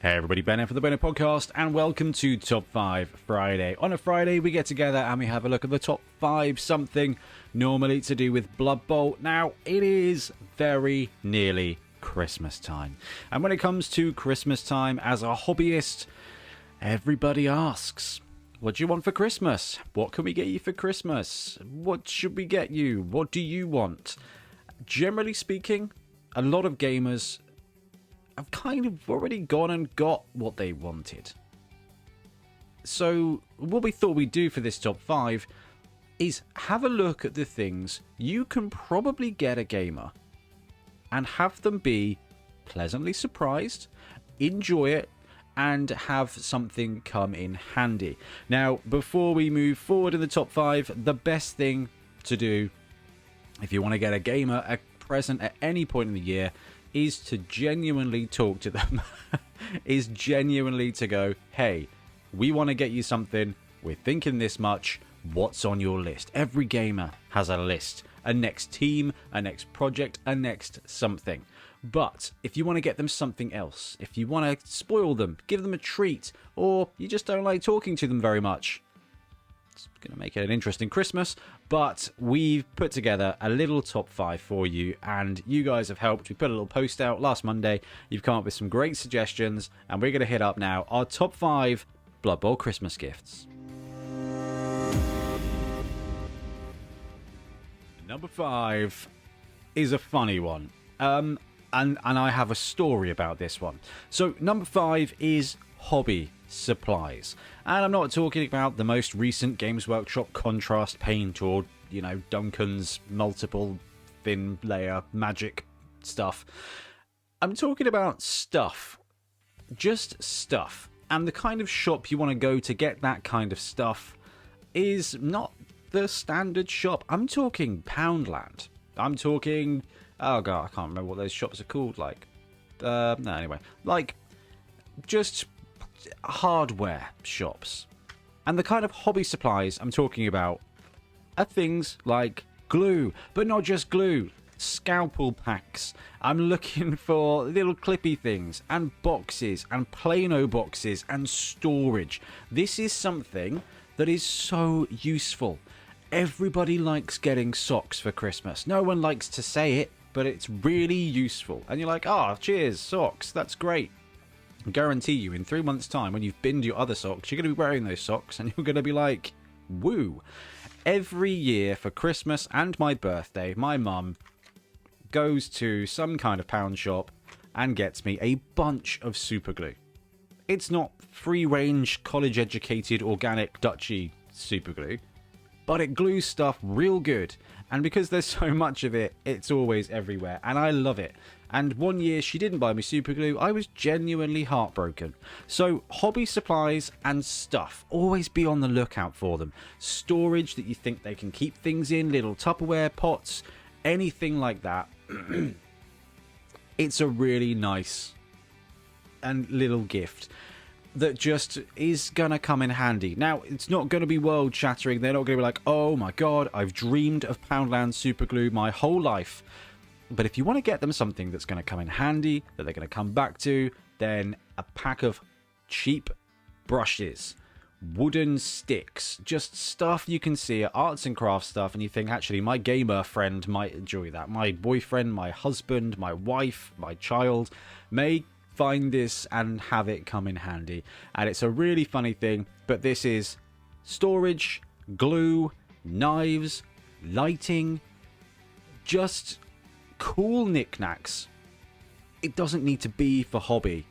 Hey everybody, Ben here for the Bonehead podcast, and welcome to Top 5 Friday. On a Friday, we get together and we have a look at the top 5 something, normally to do with Blood Bowl. Now, it is very nearly Christmas time. And when it comes to Christmas time, as a hobbyist, everybody asks, what do you want for Christmas? What can we get you for Christmas? What should we get you? What do you want? Generally speaking, a lot of gamers I've kind of already gone and got what they wanted. So what we thought we'd do for this top 5 is have a look at the things you can probably get a gamer and have them be pleasantly surprised, enjoy it, and have something come in handy. Now, before we move forward in the top 5, the best thing to do if you want to get a gamer a present at any point in the year is to genuinely talk to them, is genuinely to go, hey, we want to get you something, we're thinking this much, what's on your list? Every gamer has a list, a next team, a next project, a next something. But if you want to get them something else, if you want to spoil them, give them a treat, or you just don't like talking to them very much, it's going to make it an interesting Christmas, but we've put together a little top 5 for you, and you guys have helped. We put a little post out last Monday. You've come up with some great suggestions, and we're going to hit up now our top 5 Blood Bowl Christmas gifts. Number 5 is a funny one, and I have a story about this one. So number 5 is hobby supplies, and I'm not talking about the most recent Games Workshop contrast paint or, you know, Duncan's multiple thin layer magic stuff. I'm talking about stuff, just stuff, and the kind of shop you want to go to get that kind of stuff is not the standard shop. I'm talking Poundland. I'm talking, oh god, I can't remember what those shops are called, like no, anyway, like just hardware shops. And the kind of hobby supplies I'm talking about are things like glue, but not just glue, scalpel packs. I'm looking for little clippy things and boxes and Plano boxes and storage. This is something that is so useful. Everybody likes getting socks for Christmas. No one likes to say it, but it's really useful. And you're like, oh, cheers, socks, that's great. I guarantee you, in 3 months' time, when you've binned your other socks, you're going to be wearing those socks, and you're going to be like, woo. Every year for Christmas and my birthday, my mum goes to some kind of pound shop and gets me a bunch of super glue. It's not free-range, college-educated, organic, Dutchy super glue, but it glues stuff real good. And because there's so much of it, it's always everywhere, and I love it. And one year she didn't buy me super glue. I was genuinely heartbroken. So hobby supplies and stuff, always be on the lookout for them. Storage that you think they can keep things in, little Tupperware pots, anything like that. It's a really nice and little gift that just is gonna come in handy. Now, it's not gonna be world shattering. They're not gonna be like, oh my god, I've dreamed of Poundland super glue my whole life. But if you want to get them something that's going to come in handy, that they're going to come back to, then a pack of cheap brushes, wooden sticks, just stuff you can see at arts and crafts stuff, and you think, actually, my gamer friend might enjoy that. My boyfriend, my husband, my wife, my child may find this and have it come in handy. And it's a really funny thing, but this is storage, glue, knives, lighting, just cool knickknacks. It doesn't need to be for hobby.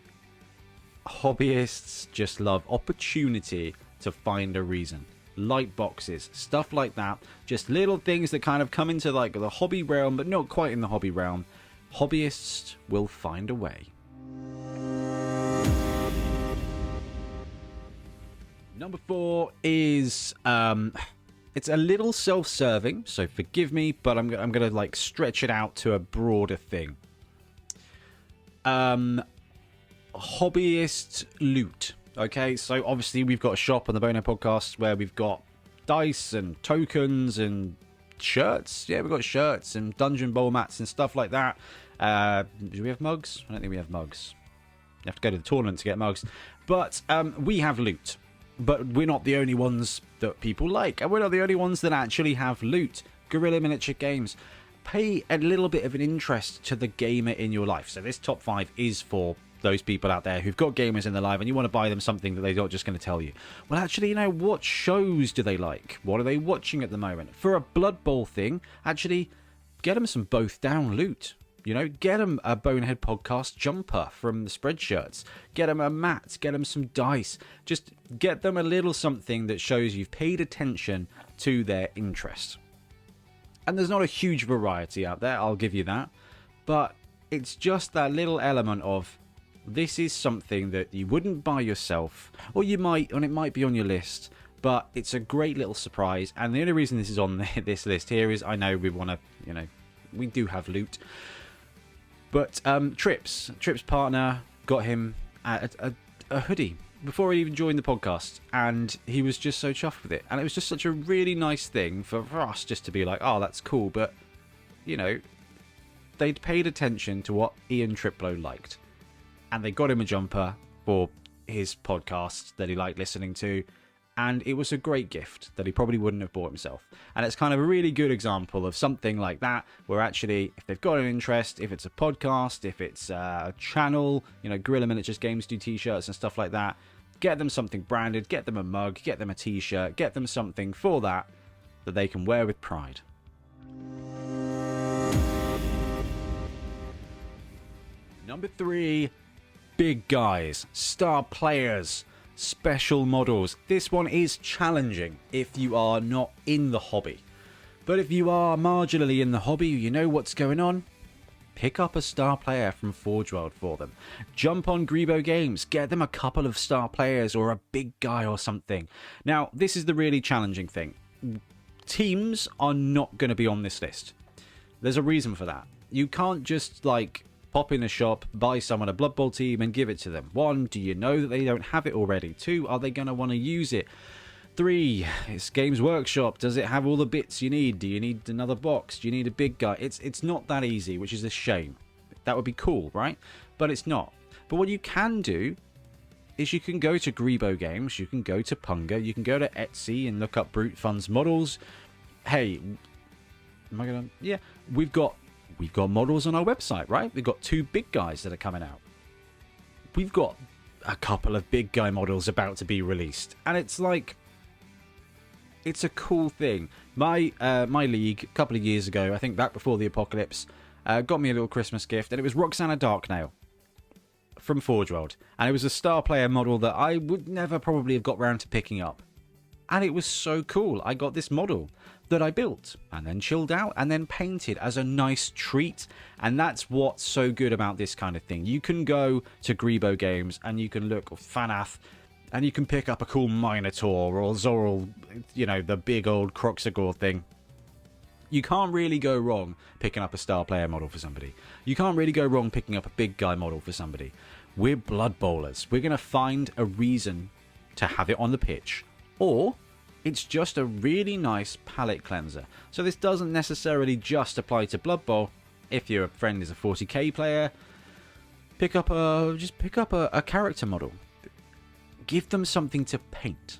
Hobbyists just love opportunity to find a reason. Light boxes, stuff like that. Just little things that kind of come into like the hobby realm, but not quite in the hobby realm. Hobbyists will find a way. Number 4 is it's a little self-serving, so forgive me, but I'm gonna like stretch it out to a broader thing. Hobbyist loot. Okay, so obviously we've got a shop on the Bonehead podcast where we've got dice and tokens and shirts. Yeah, we've got shirts and dungeon bowl mats and stuff like that. Do we have mugs? I don't think we have mugs. You have to go to the tournament to get mugs. But we have loot. But we're not the only ones that people like. And we're not the only ones that actually have loot. Guerrilla Miniature Games. Pay a little bit of an interest to the gamer in your life. So this top 5 is for those people out there who've got gamers in their life and you want to buy them something that they're not just going to tell you. Well, actually, you know, what shows do they like? What are they watching at the moment? For a Blood Bowl thing, actually, get them some both down loot. You know, get them a Bonehead podcast jumper from the Spreadshirts. Get them a mat. Get them some dice. Just get them a little something that shows you've paid attention to their interest. And there's not a huge variety out there, I'll give you that. But it's just that little element of, this is something that you wouldn't buy yourself, or you might, and it might be on your list, but it's a great little surprise. And the only reason this is on this list here is I know we want to, you know, we do have loot. But Trip's partner got him a hoodie before he even joined the podcast, and he was just so chuffed with it. And it was just such a really nice thing for us just to be like, oh, that's cool. But, you know, they'd paid attention to what Ian Triplo liked. And they got him a jumper for his podcast that he liked listening to. And it was a great gift that he probably wouldn't have bought himself. And it's kind of a really good example of something like that, where actually, if they've got an interest, if it's a podcast, if it's a channel, you know, Guerrilla Miniatures Games do t-shirts and stuff like that, get them something branded, get them a mug, get them a t-shirt, get them something for that they can wear with pride. Number 3, big guys, star players, special models. This one is challenging if you are not in the hobby. But if you are marginally in the hobby, you know what's going on, pick up a star player from Forge World for them. Jump on Grebo Games, get them a couple of star players or a big guy or something. Now, this is the really challenging thing. Teams are not going to be on this list. There's a reason for that. You can't just, like, pop in a shop, buy someone a Blood Bowl team and give it to them. 1, do you know that they don't have it already? 2, are they going to want to use it? 3, it's Games Workshop. Does it have all the bits you need? Do you need another box? Do you need a big guy? It's not that easy, which is a shame. That would be cool, right? But it's not. But what you can do is you can go to Grebo Games, you can go to Punga, you can go to Etsy and look up Brute Funds models. Hey, am I going to... Yeah, we've got models on our website, right? We've got 2 big guys that are coming out. We've got a couple of big guy models about to be released. And it's like, it's a cool thing. My league, a couple of years ago, I think back before the apocalypse, got me a little Christmas gift. And it was Roxana Darknail from Forge World. And it was a star player model that I would never probably have got round to picking up. And it was so cool. I got this model that I built and then chilled out and then painted as a nice treat. And that's what's so good about this kind of thing. You can go to Grebo Games and you can look, or Fanath, and you can pick up a cool Minotaur or Zoral, you know, the big old Croxagore thing. You can't really go wrong picking up a star player model for somebody. You can't really go wrong picking up a big guy model for somebody. We're Blood Bowlers. We're going to find a reason to have it on the pitch. Or it's just a really nice palette cleanser. So this doesn't necessarily just apply to Blood Bowl. If your friend is a 40k player, pick up a character model. Give them something to paint.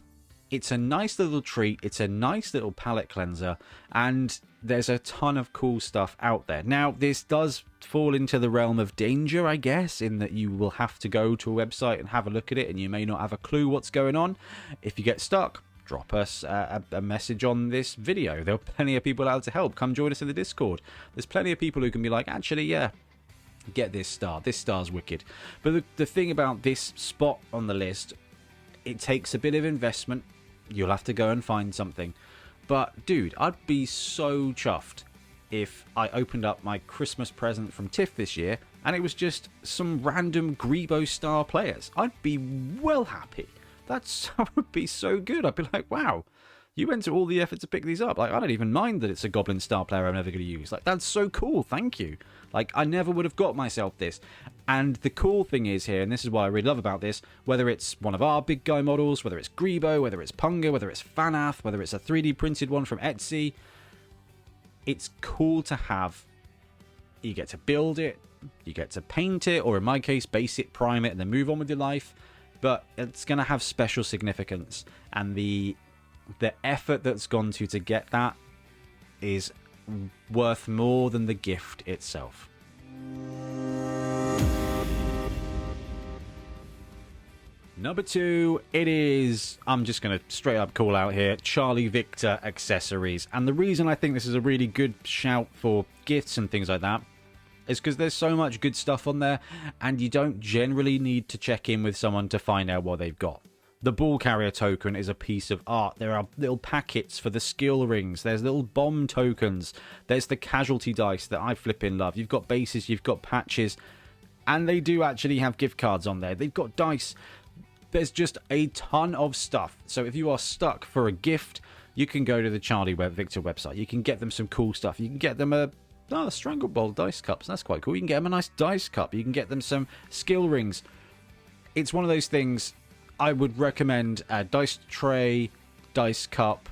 It's a nice little treat. It's a nice little palette cleanser. And there's a ton of cool stuff out there. Now, this does fall into the realm of danger, I guess, in that you will have to go to a website and have a look at it, and you may not have a clue what's going on. If you get stuck, drop us a message on this video. There are plenty of people out to help. Come join us in the Discord. There's plenty of people who can be like, actually, yeah, get this star. This star's wicked. But the thing about this spot on the list, it takes a bit of investment. You'll have to go and find something. But, dude, I'd be so chuffed if I opened up my Christmas present from Tiff this year and it was just some random Grebo star players. I'd be well happy. That would be so good. I'd be like, wow, you went to all the effort to pick these up. Like, I don't even mind that it's a Goblin star player I'm never going to use. Like, that's so cool. Thank you. Like, I never would have got myself this. And the cool thing is here, and this is what I really love about this, whether it's one of our big guy models, whether it's Grebo, whether it's Punga, whether it's Fanath, whether it's a 3D printed one from Etsy, it's cool to have. You get to build it. You get to paint it, or in my case, base it, prime it, and then move on with your life. But it's going to have special significance. And the effort that's gone to get that is worth more than the gift itself. Number 2, it is, I'm just going to straight up call out here, Charlie Victor accessories. And the reason I think this is a really good shout for gifts and things like that is because there's so much good stuff on there, and you don't generally need to check in with someone to find out what they've got. The ball carrier token is a piece of art. There are little packets for the skill rings. There's little bomb tokens. There's the casualty dice that I flipping love. You've got bases, you've got patches, and they do actually have gift cards on there. They've got dice. There's just a ton of stuff. So if you are stuck for a gift, you can go to the Charlie Victor website. You can get them some cool stuff. You can get them a Strangle Bowl dice cups. That's quite cool. You can get them a nice dice cup. You can get them some skill rings. It's one of those things. I would recommend a dice tray, dice cup,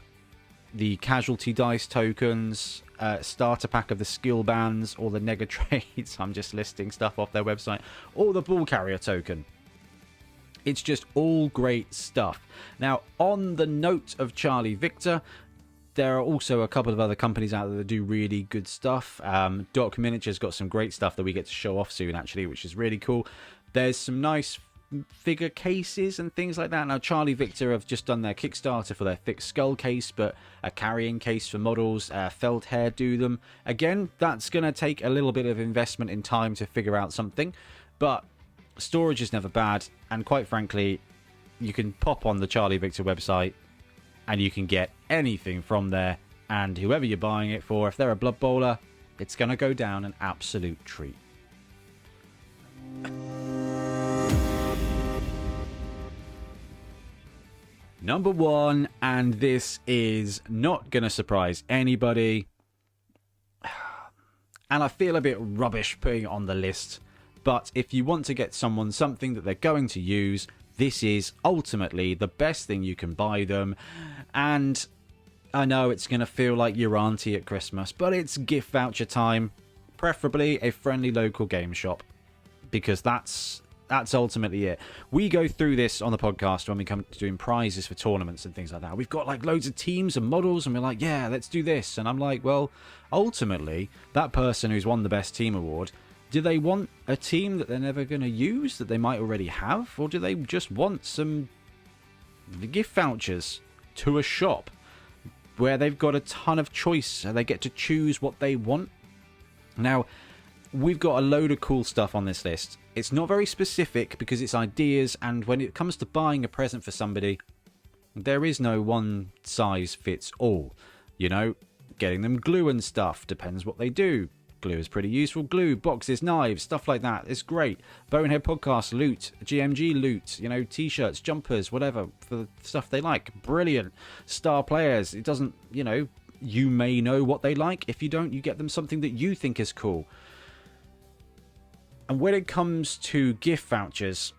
the casualty dice tokens, starter pack of the skill bands, or the nega trades. I'm just listing stuff off their website. Or the ball carrier token. It's just all great stuff. Now, on the note of Charlie Victor, there are also a couple of other companies out there that do really good stuff. Doc Miniature's got some great stuff that we get to show off soon, actually, which is really cool. There's some nice figure cases and things like that. Now, Charlie Victor have just done their Kickstarter for their thick skull case, but a carrying case for models. Feldhair do them. Again, that's going to take a little bit of investment in time to figure out something, but storage is never bad, and quite frankly, you can pop on the Charlie Victor website and you can get anything from there, and whoever you're buying it for, if they're a Blood Bowler, it's going to go down an absolute treat. Number 1, and this is not going to surprise anybody, and I feel a bit rubbish putting it on the list, but if you want to get someone something that they're going to use, this is ultimately the best thing you can buy them. And I know it's going to feel like your auntie at Christmas, but it's gift voucher time. Preferably a friendly local game shop, because that's ultimately it. We go through this on the podcast when we come to doing prizes for tournaments and things like that. We've got like loads of teams and models, and we're like, yeah, let's do this. And I'm like, well, ultimately, that person who's won the best team award, do they want a team that they're never going to use that they might already have? Or do they just want some gift vouchers to a shop where they've got a ton of choice and they get to choose what they want? Now, we've got a load of cool stuff on this list. It's not very specific because it's ideas, and when it comes to buying a present for somebody, there is no one size fits all. You know, getting them glue and stuff depends what they do. Glue is pretty useful. Glue, boxes, knives, stuff like that. It's great. Bonehead Podcast loot, GMG loot, you know, t-shirts, jumpers, whatever, for the stuff they like. Brilliant. Star players. It doesn't, you know, you may know what they like. If you don't, you get them something that you think is cool. And when it comes to gift vouchers,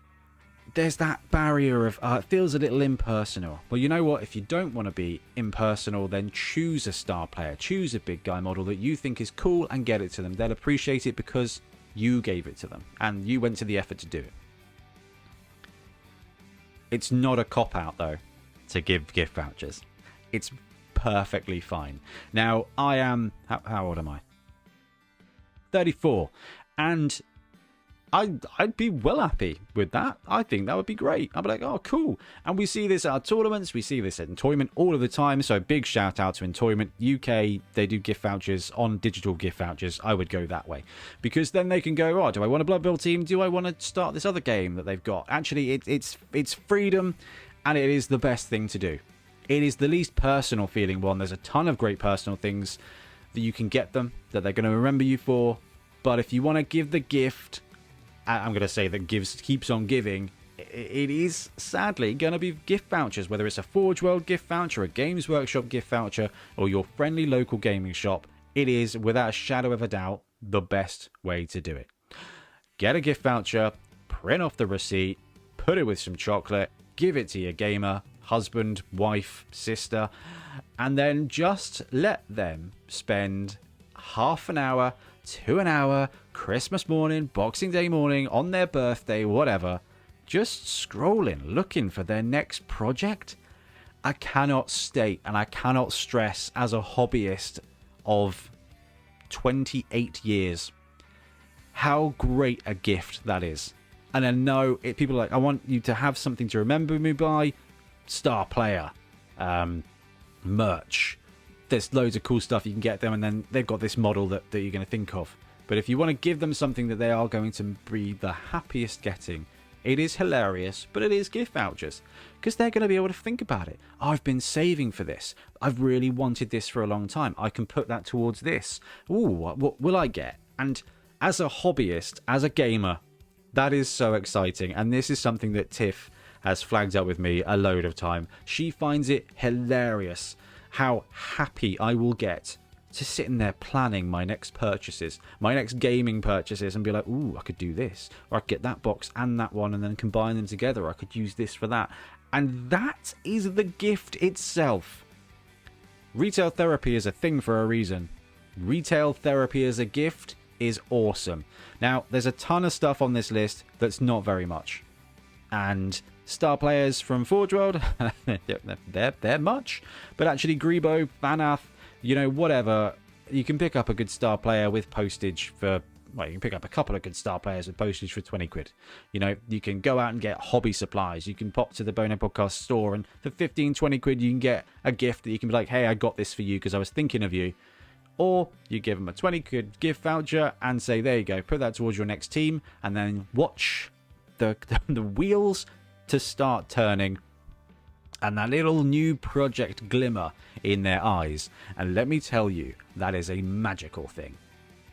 there's that barrier of it feels a little impersonal. Well, you know what? If you don't want to be impersonal, then choose a star player. Choose a big guy model that you think is cool and get it to them. They'll appreciate it because you gave it to them and you went to the effort to do it. It's not a cop-out, though, to give gift vouchers. It's perfectly fine. Now, I am... How old am I? 34. And I'd be well happy with that. I think that would be great. I'd be like, oh, cool. And we see this at our tournaments. We see this at Entoyment all of the time. So big shout out to Entoyment UK. They do gift vouchers on digital gift vouchers. I would go that way. Because then they can go, oh, do I want a Blood Bowl team? Do I want to start this other game that they've got? Actually, it's freedom, and it is the best thing to do. It is the least personal feeling one. There's a ton of great personal things that you can get them, that they're going to remember you for. But if you want to give the gift... I'm going to say that keeps on giving. It is sadly going to be gift vouchers, whether it's a Forge World gift voucher, a Games Workshop gift voucher, or your friendly local gaming shop. It is, without a shadow of a doubt, the best way to do it. Get a gift voucher, print off the receipt, put it with some chocolate, give it to your gamer, husband, wife, sister, and then just let them spend half an hour to an hour, Christmas morning, Boxing Day morning, on their birthday, whatever, just scrolling, looking for their next project. I cannot state and I cannot stress, as a hobbyist of 28 years, how great a gift that is. And I know people are like, I want you to have something to remember me by. Star player, merch. There's loads of cool stuff you can get them, and then they've got this model that you're going to think of. But if you want to give them something that they are going to be the happiest getting, it is hilarious, but it is gift vouchers. Because they're going to be able to think about it. I've been saving for this. I've really wanted this for a long time. I can put that towards this. Ooh, what will I get? And as a hobbyist, as a gamer, that is so exciting. And this is something that Tiff has flagged up with me a load of time. She finds it hilarious how happy I will get to sit in there planning my next purchases, my next gaming purchases, and be like, ooh, I could do this, or I could get that box and that one and then combine them together. I could use this for that. And that is the gift itself. Retail therapy is a thing for a reason. Retail therapy as a gift is awesome. Now, there's a ton of stuff on this list that's not very much. And star players from Forge World, they're much. But actually, Grebo, Vanath, you know, whatever, you can pick up a good star player with postage for, well, you can pick up a couple of good star players with postage for 20 quid. You know, you can go out and get hobby supplies. You can pop to the Bonehead Podcast store, and for 15, 20 quid, you can get a gift that you can be like, hey, I got this for you because I was thinking of you. Or you give them a 20 quid gift voucher and say, there you go, put that towards your next team, and then watch the wheels to start turning and that little new project glimmer in their eyes. And let me tell you, that is a magical thing.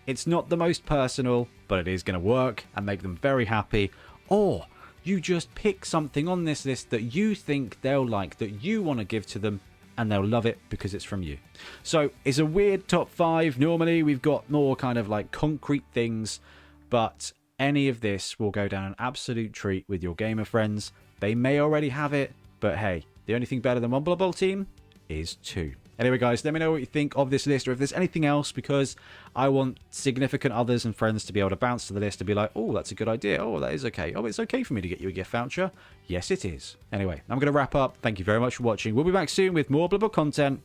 It's not the most personal, but it is going to work and make them very happy. Or you just pick something on this list that you think they'll like, that you want to give to them, and they'll love it because it's from you. So it's a weird top 5. Normally we've got more kind of like concrete things, but any of this will go down an absolute treat with your gamer friends. They may already have it, but hey, the only thing better than one Blood Bowl team is 2. Anyway, guys, let me know what you think of this list, or if there's anything else, because I want significant others and friends to be able to bounce to the list and be like, oh, that's a good idea. Oh, that is okay. Oh, it's okay for me to get you a gift voucher. Yes, it is. Anyway, I'm going to wrap up. Thank you very much for watching. We'll be back soon with more Blood Bowl content.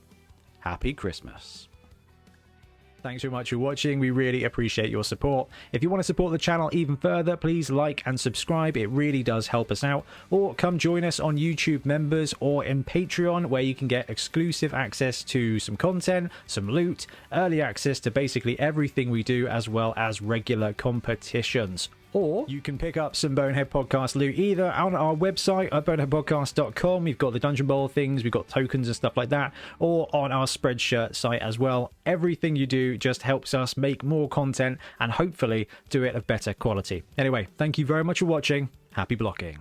Happy Christmas. Thanks very much for watching. We really appreciate your support. If you want to support the channel even further, please like and subscribe. It really does help us out. Or come join us on YouTube members or in Patreon, where you can get exclusive access to some content, some loot, early access to basically everything we do, as well as regular competitions. Or you can pick up some Bonehead Podcast loot either on our website at boneheadpodcast.com. We've got the Dungeon Bowl things, we've got tokens and stuff like that, or on our Spreadshirt site as well. Everything you do just helps us make more content and hopefully do it of better quality. Anyway, thank you very much for watching. Happy blocking.